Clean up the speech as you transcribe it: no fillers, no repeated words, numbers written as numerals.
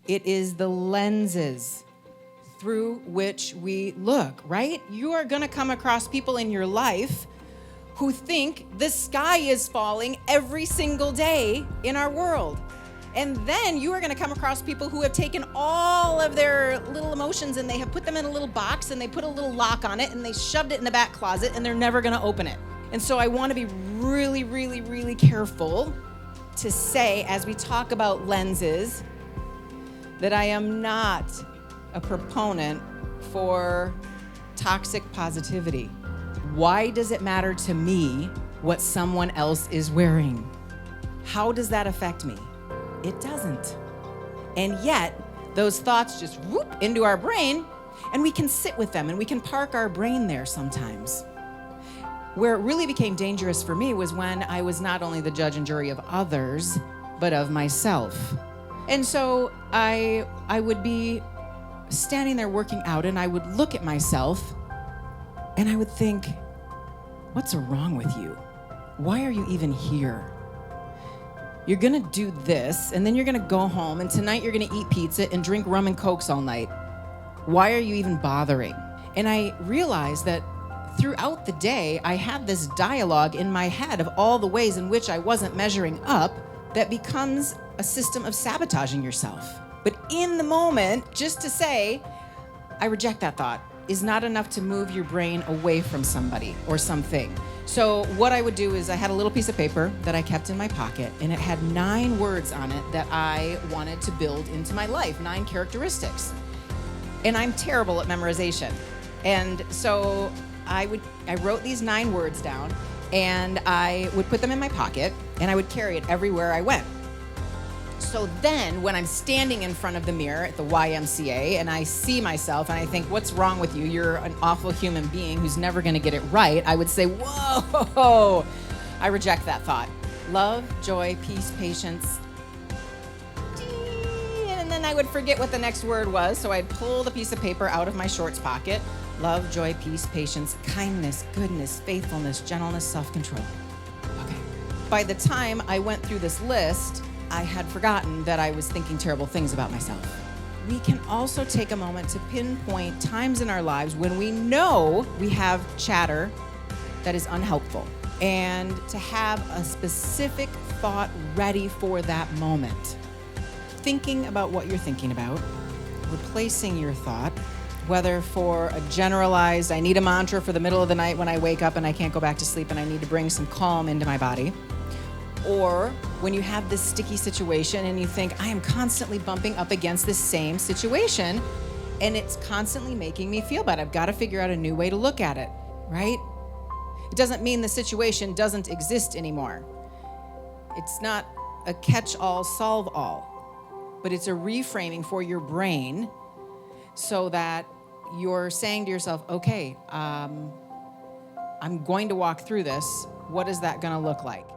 It is the lenses through which we look, right? You are going to come across people in your life who think the sky is falling every single day in our world. And then you are going to come across people who have taken all of their little emotions and they have put them in a little box and they put a little lock on it and they shoved it in the back closet and they're never going to open it. And so I want to be really, really, really careful to say, as we talk about lenses, that I am not a proponent for toxic positivity. Why does it matter to me what someone else is wearing? How does that affect me? It doesn't. And yet, those thoughts just whoop into our brain, and we can sit with them, and we can park our brain there sometimes. Where it really became dangerous for me was when I was not only the judge and jury of others, but of myself. And so I would be standing there working out, and I would look at myself, and I would think, what's wrong with you? Why are you even here? You're gonna do this, and then you're gonna go home, and tonight you're gonna eat pizza and drink rum and cokes all night. Why are you even bothering? And I realized that throughout the day, I had this dialogue in my head of all the ways in which I wasn't measuring up that becomes a system of sabotaging yourself. But in the moment, just to say, I reject that thought, is not enough to move your brain away from somebody or something. So what I would do is I had a little piece of paper that I kept in my pocket, and it had 9 words on it that I wanted to build into my life, 9 characteristics. And I'm terrible at memorization. And so I wrote these 9 words down, and I would put them in my pocket, and I would carry it everywhere I went. So then when I'm standing in front of the mirror at the YMCA and I see myself and I think, what's wrong with you? You're an awful human being who's never going to get it right. I would say, whoa, I reject that thought. Love, joy, peace, patience. And then I would forget what the next word was. So I'd pull the piece of paper out of my shorts pocket. Love, joy, peace, patience, kindness, goodness, faithfulness, gentleness, self-control. Okay. By the time I went through this list, I had forgotten that I was thinking terrible things about myself. We can also take a moment to pinpoint times in our lives when we know we have chatter that is unhelpful, and to have a specific thought ready for that moment. Thinking about what you're thinking about, replacing your thought, whether for a generalized, I need a mantra for the middle of the night when I wake up and I can't go back to sleep and I need to bring some calm into my body, or when you have this sticky situation and you think, I am constantly bumping up against this same situation and it's constantly making me feel bad. I've got to figure out a new way to look at it, right? It doesn't mean the situation doesn't exist anymore. It's not a catch-all, solve-all, but it's a reframing for your brain so that you're saying to yourself, okay, I'm going to walk through this. What is that going to look like?